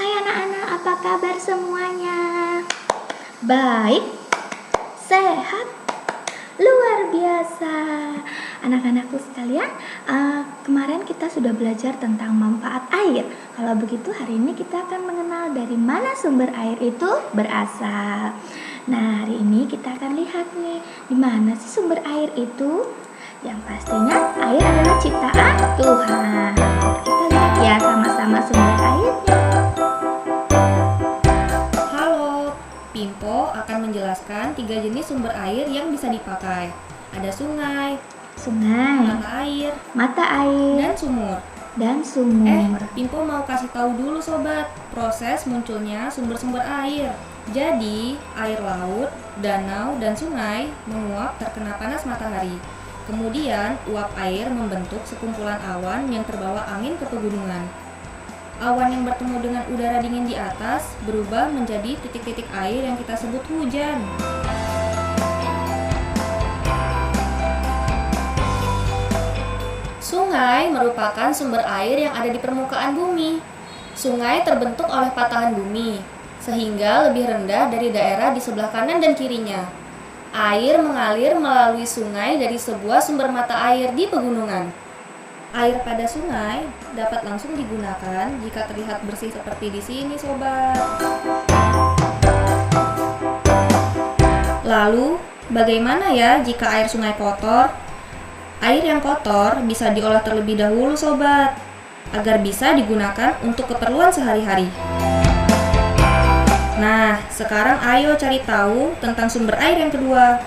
Hai anak-anak, apa kabar semuanya? Baik, sehat, luar biasa. Anak-anakku sekalian, kemarin kita sudah belajar tentang manfaat air. Kalau begitu hari ini kita akan mengenal dari mana sumber air itu berasal. Nah, hari ini kita akan lihat nih, di mana sih sumber air itu? Yang pastinya air adalah ciptaan Tuhan. Kita lihat ya sama-sama sumber airnya. Halo, Pimpo akan menjelaskan 3 jenis sumber air yang bisa dipakai. Ada sungai, mata air, dan sumur. Pimpo mau kasih tahu dulu sobat, proses munculnya sumber-sumber air. Jadi, air laut, danau, dan sungai menguap terkena panas matahari. Kemudian, uap air membentuk sekumpulan awan yang terbawa angin ke pegunungan. Awan yang bertemu dengan udara dingin di atas berubah menjadi titik-titik air yang kita sebut hujan. Sungai merupakan sumber air yang ada di permukaan bumi. Sungai terbentuk oleh patahan bumi, sehingga lebih rendah dari daerah di sebelah kanan dan kirinya. Air mengalir melalui sungai dari sebuah sumber mata air di pegunungan. Air pada sungai dapat langsung digunakan jika terlihat bersih seperti di sini, sobat. Lalu, bagaimana ya jika air sungai kotor? Air yang kotor bisa diolah terlebih dahulu, sobat, agar bisa digunakan untuk keperluan sehari-hari. Nah, sekarang ayo cari tahu tentang sumber air yang kedua.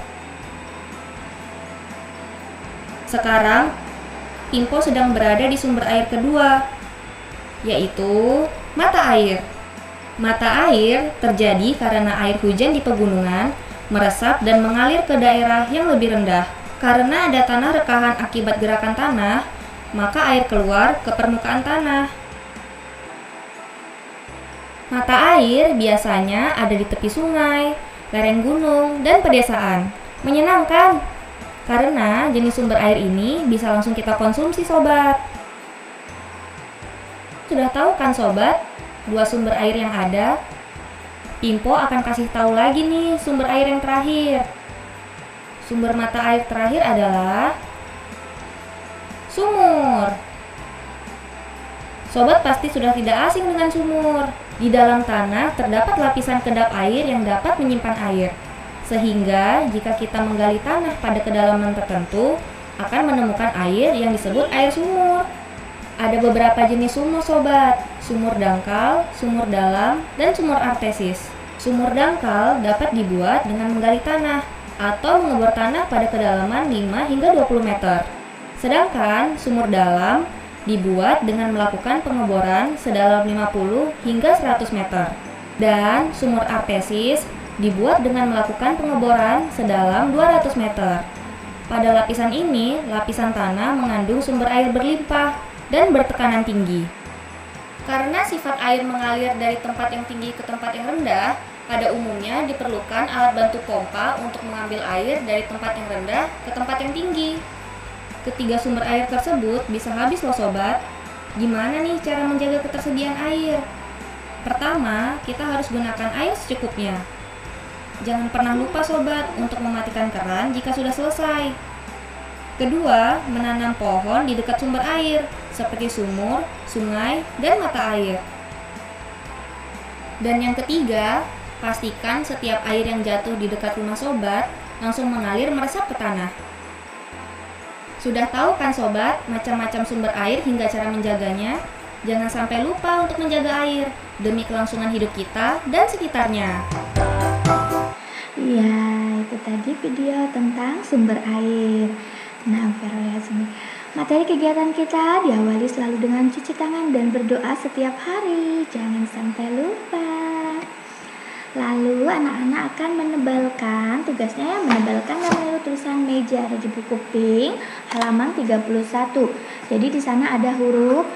Sekarang, Pimpo sedang berada di sumber air kedua, yaitu mata air. Mata air terjadi karena air hujan di pegunungan meresap dan mengalir ke daerah yang lebih rendah. Karena ada tanah rekahan akibat gerakan tanah, maka air keluar ke permukaan tanah. Mata air biasanya ada di tepi sungai, lereng gunung, dan pedesaan. Menyenangkan, karena jenis sumber air ini bisa langsung kita konsumsi, sobat. Sudah tahu kan, sobat, 2 sumber air yang ada? Pimpo akan kasih tahu lagi nih sumber air yang terakhir. Sumber mata air terakhir adalah sumur. Sobat pasti sudah tidak asing dengan sumur. Di dalam tanah terdapat lapisan kedap air yang dapat menyimpan air. Sehingga jika kita menggali tanah pada kedalaman tertentu, akan menemukan air yang disebut air sumur. Ada beberapa jenis sumur, sobat. Sumur dangkal, sumur dalam, dan sumur artesis. Sumur dangkal dapat dibuat dengan menggali tanah atau mengebor tanah pada kedalaman 5 hingga 20 meter. Sedangkan sumur dalam dibuat dengan melakukan pengeboran sedalam 50 hingga 100 meter. Dan sumur artesis dibuat dengan melakukan pengeboran sedalam 200 meter. Pada lapisan ini, lapisan tanah mengandung sumber air berlimpah dan bertekanan tinggi. Karena sifat air mengalir dari tempat yang tinggi ke tempat yang rendah, pada umumnya diperlukan alat bantu pompa untuk mengambil air dari tempat yang rendah ke tempat yang tinggi. Ketiga sumber air tersebut bisa habis loh, sobat. Gimana nih cara menjaga ketersediaan air? Pertama, kita harus gunakan air secukupnya. Jangan pernah lupa, sobat, untuk mematikan keran jika sudah selesai. Kedua, menanam pohon di dekat sumber air, seperti sumur, sungai, dan mata air. Dan yang ketiga, pastikan setiap air yang jatuh di dekat rumah sobat langsung mengalir meresap ke tanah. Sudah tahu kan, sobat, macam-macam sumber air hingga cara menjaganya? Jangan sampai lupa untuk menjaga air demi kelangsungan hidup kita dan sekitarnya. Iya, itu tadi video tentang sumber air. Nah, Vero lihat sini. Materi kegiatan kita diawali selalu dengan cuci tangan dan berdoa setiap hari. Jangan sampai lupa. Lalu anak-anak akan menebalkan, tugasnya menebalkan dan meniru tulisan meja ada di buku pink halaman 31. Jadi di sana ada huruf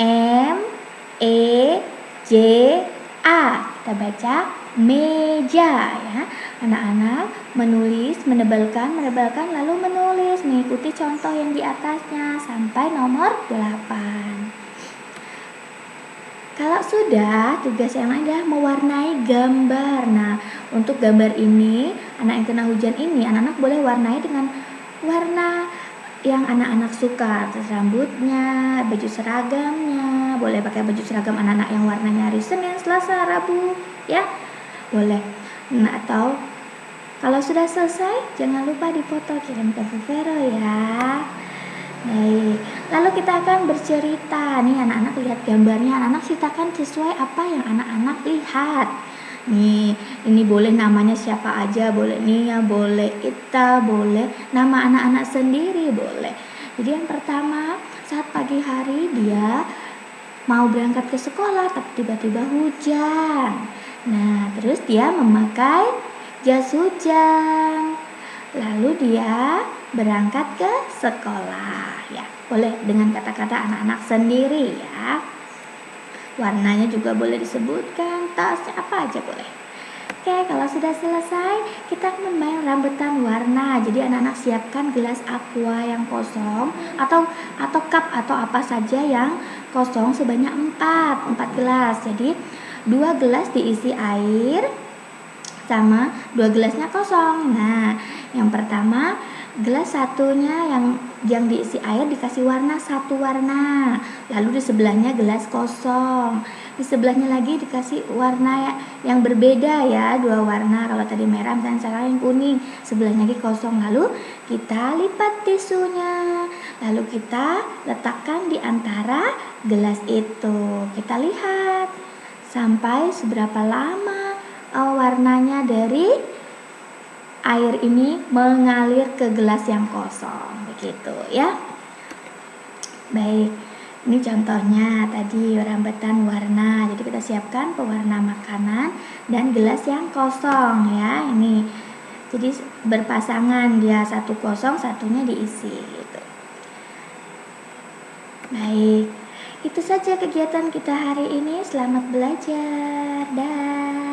M, E, J, A. Kita baca meja ya. Anak-anak menulis, menebalkan lalu menulis mengikuti contoh yang di atasnya sampai nomor 8. Kalau sudah, tugas yang lain adalah mewarnai gambar. Nah, untuk gambar ini, anak yang kena hujan ini, anak-anak boleh warnai dengan warna yang anak-anak suka. Terus rambutnya, baju seragamnya, boleh pakai baju seragam anak-anak yang warnanya hari Senin, Selasa, Rabu, ya, boleh. Nah, atau kalau sudah selesai, jangan lupa dipoto kirim ke Bu Vero ya. Baik, lalu kita akan bercerita. Nih anak-anak lihat gambarnya, anak-anak ceritakan sesuai apa yang anak-anak lihat. Nih, ini boleh namanya siapa aja, boleh Nia, boleh Ita, boleh nama anak-anak sendiri, boleh. Jadi yang pertama, saat pagi hari dia mau berangkat ke sekolah, tapi tiba-tiba hujan. Nah, terus dia memakai jas hujan. Lalu dia berangkat ke sekolah, ya. Boleh dengan kata-kata anak-anak sendiri ya. Warnanya juga boleh disebutkan, tasnya apa aja boleh. Oke, kalau sudah selesai, kita akan main rambutan warna. Jadi anak-anak siapkan gelas aqua yang kosong atau cup atau apa saja yang kosong sebanyak 4 gelas. Jadi 2 gelas diisi air sama 2 gelasnya kosong. Nah, yang pertama gelas satunya yang diisi air dikasih warna 1 warna. Lalu di sebelahnya gelas kosong. Di sebelahnya lagi dikasih warna yang berbeda ya, 2 warna. Kalau tadi merah dan sekarang yang kuning. Sebelahnya lagi kosong. Lalu kita lipat tisunya. Lalu kita letakkan di antara gelas itu. Kita lihat sampai seberapa lama warnanya dari air ini mengalir ke gelas yang kosong, begitu ya. Baik, ini contohnya tadi rambutan warna. Jadi kita siapkan pewarna makanan dan gelas yang kosong ya. Ini jadi berpasangan, dia satu kosong, satunya diisi gitu. Baik, itu saja kegiatan kita hari ini. Selamat belajar. Dah.